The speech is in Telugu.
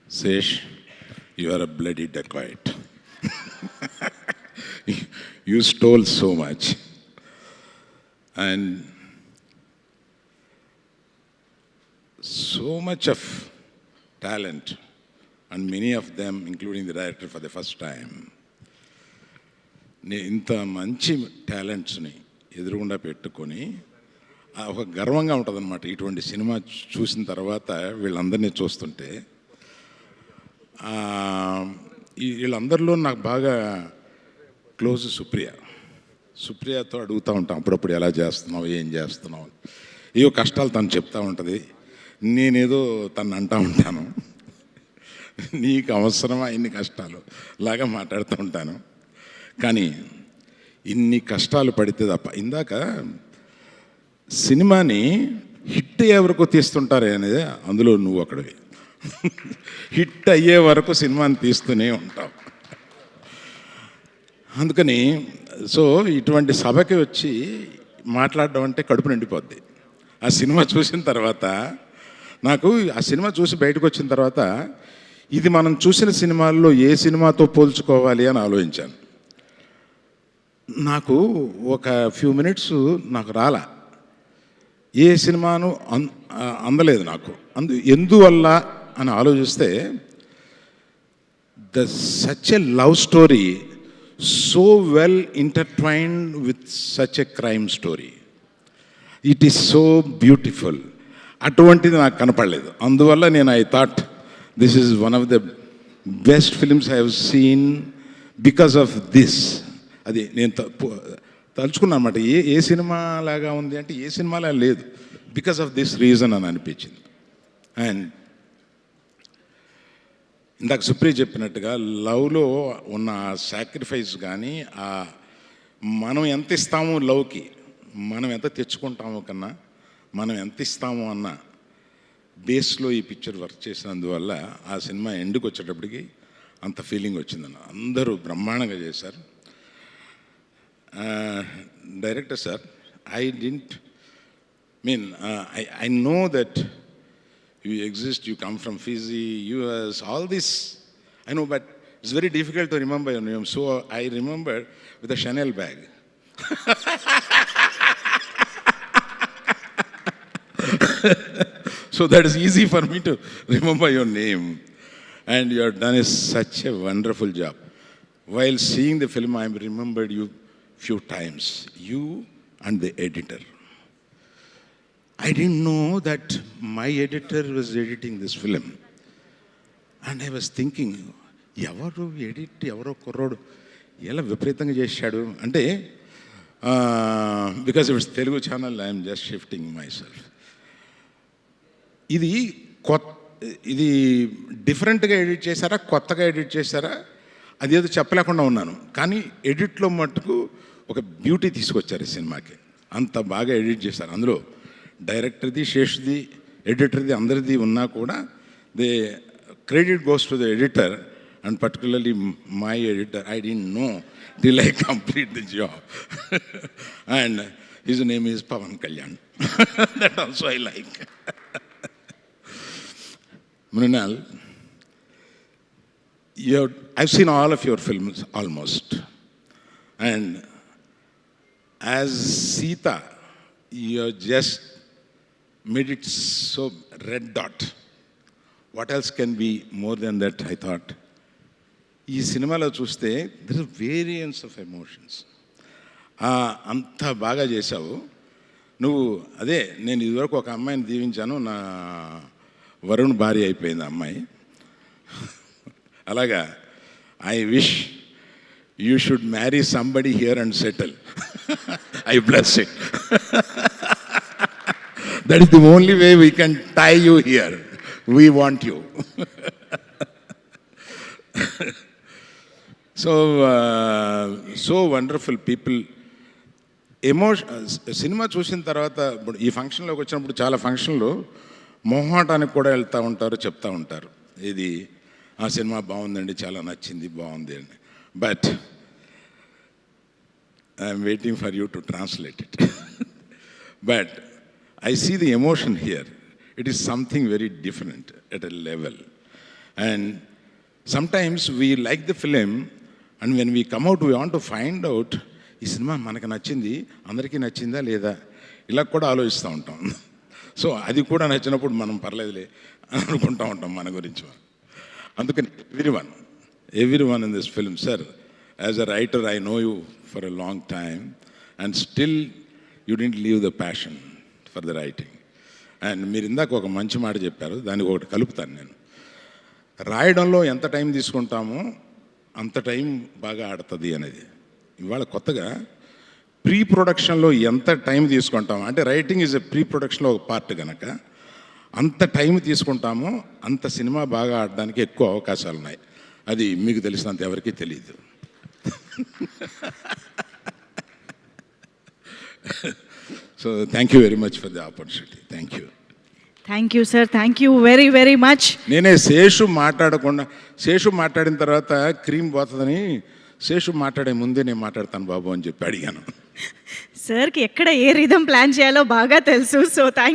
Sesh, you are a bloody dacoit. You stole so much. And so much of talent, and many of them, including the director for the first time, ఇంత మంచి టాలెంట్స్ని ఎదురుగుండా పెట్టుకొని ఒక గర్వంగా ఉంటుంది అనమాట. ఇటువంటి సినిమా చూసిన తర్వాత వీళ్ళందరినీ చూస్తుంటే వీళ్ళందరిలో నాకు బాగా క్లోజ్ సుప్రియతో అడుగుతూ ఉంటాం అప్పుడప్పుడు ఎలా చేస్తున్నావు, ఏం చేస్తున్నావు, ఏవో కష్టాలు తను చెప్తూ ఉంటుంది. నేనేదో తను అంటూ ఉంటాను, నీకు అవసరమా ఇన్ని కష్టాలు లాగా మాట్లాడుతూ ఉంటాను. కానీ ఇన్ని కష్టాలు పడితే తప్ప, ఇందాక సినిమాని హిట్ అయ్యే వరకు తీస్తుంటారే అనేది అందులో నువ్వు ఒకడివి. హిట్ అయ్యే వరకు సినిమాని తీస్తూనే ఉంటావు. అందుకని సో ఇటువంటి సభకి వచ్చి మాట్లాడడం అంటే కడుపు నిండిపోద్ది. ఆ సినిమా చూసిన తర్వాత నాకు ఆ సినిమా చూసి బయటకు వచ్చిన తర్వాత ఇది మనం చూసిన సినిమాల్లో ఏ సినిమాతో పోల్చుకోవాలి అని ఆలోచించాను. నాకు ఒక ఫ్యూ మినిట్స్ నాకు రాలా, ఏ సినిమాను అందలేదు నాకు. ఎందువల్ల అని ఆలోచిస్తే such a love story so well intertwined with such a crime story, it is so beautiful. అటువంటిది నాకు కనపడలేదు. అందువల్ల నేను I thought this is one of the best films I have seen because of this. అది నేను తలుచుకున్నాను అనమాట. ఏ సినిమా లాగా ఉంది అంటే ఏ సినిమాలా లేదు, బికాస్ ఆఫ్ దిస్ రీజన్ అని అనిపించింది. అండ్ ఇందాక సుప్రియ చెప్పినట్టుగా లవ్లో ఉన్న సాక్రిఫైస్ కానీ మనం ఎంత ఇస్తాము లవ్కి, మనం ఎంత తెచ్చుకుంటాము కన్నా మనం ఎంత ఇస్తాము అన్న బేస్లో ఈ పిక్చర్ వర్క్ చేసినందువల్ల ఆ సినిమా ఎండుకు వచ్చేటప్పటికి అంత ఫీలింగ్ వచ్చిందన్న. అందరూ బ్రహ్మాండంగా చేశారు. Director sir, I know that you exist, you come from Fiji, US, all this, I know, but it's very difficult to remember your name. So I remember with a Chanel bag. So that is easy for me to remember your name. And you have done such a wonderful job. While seeing the film, I remembered you few times, you and the editor. I didn't know that my editor was editing this film. And I was thinking, ఎవరో కుర్రోడు ఎలా విపరీతంగా చేశాడు అంటే, because it's Telugu channel, I'm just shifting my self. ఇది డిఫరెంట్గా ఎడిట్ చేశారా, కొత్తగా ఎడిట్ చేశారా, అదేదో చెప్పలేకుండా ఉన్నాను. కానీ ఎడిట్లో మట్టుకు ఒక బ్యూటీ తీసుకొచ్చారు ఈ సినిమాకి. అంత బాగా ఎడిట్ చేశారు. అందులో డైరెక్టర్ది, శేష్ది, ఎడిటర్ది అందరిది ఉన్నా కూడా the credit goes to the editor and particularly my editor. I don't know till I complete the job. And his name is Pawan Kalyan. That also I like. Mrinal, I've seen all of your films almost, and as Sita, you just made it so red dot. What else can be more than that, I thought. ఈ సినిమాలో చూస్తే there is variance of emotions. అంత బాగా చేశావు నువ్వు. అదే నేను ఇదివరకు ఒక అమ్మాయిని దీవించాను, నా వరుణ్ భార్య అయిపోయింది అమ్మాయి. అలాగా I wish you should marry somebody here and settle. I bless it. That is the only way we can tie you here. We want you. So wonderful people. Cinema చూసిన తర్వాత ఇప్పుడు ఈ ఫంక్షన్లోకి వచ్చినప్పుడు చాలా ఫంక్షన్లు మొహమాటానికి కూడా వెళ్తూ ఉంటారు, చెప్తూ ఉంటారు, ఇది ఆ సినిమా బాగుందండి, చాలా నచ్చింది, బాగుంది అని. But I'm waiting for you to translate it. But I see the emotion here. It is something very different at a level. And sometimes we like the film, and when we come out, we want to find out, ఈ సినిమా మనకు నచ్చింది, అందరికీ నచ్చిందా లేదా, ఇలా కూడా ఆలోచిస్తూ ఉంటాం. సో అది కూడా నచ్చినప్పుడు మనం పర్లేదులే అని అనుకుంటూ ఉంటాం మన గురించి. అందుకని every one in this film, sir, as a writer I know you for a long time and still you didn't leave the passion for the writing. And మీరు ఇందాక ఒక మంచి మాట చెప్పారు, దానికి ఒకటి కలుపుతాను నేను. రాయడంలో ఎంత టైం తీసుకుంటామో అంత టైం బాగా ఆడుతుంది అనేది. ఇవాళ కొత్తగా ప్రీ ప్రొడక్షన్లో ఎంత టైం తీసుకుంటామో, అంటే రైటింగ్ ఈజ్ ఎ ప్రీ ప్రొడక్షన్లో ఒక పార్ట్ కనుక అంత టైం తీసుకుంటామో అంత సినిమా బాగా ఆడడానికి ఎక్కువ అవకాశాలు ఉన్నాయి. అది మీకు తెలిసినంత ఎవరికీ తెలియదు. So thank you very much for the opportunity. Thank you. Thank you sir, thank you very very much. నేనే శేషు మాట్లాడిన తర్వాత క్రీమ్ పోతుందని శేషు మాట్లాడే ముందే నేను మాట్లాడతాను బాబు అని చెప్పి అడిగాను. సార్కి ఎక్కడ ఏ రిధం ప్లాన్ చేయాలో బాగా తెలుసు. So thank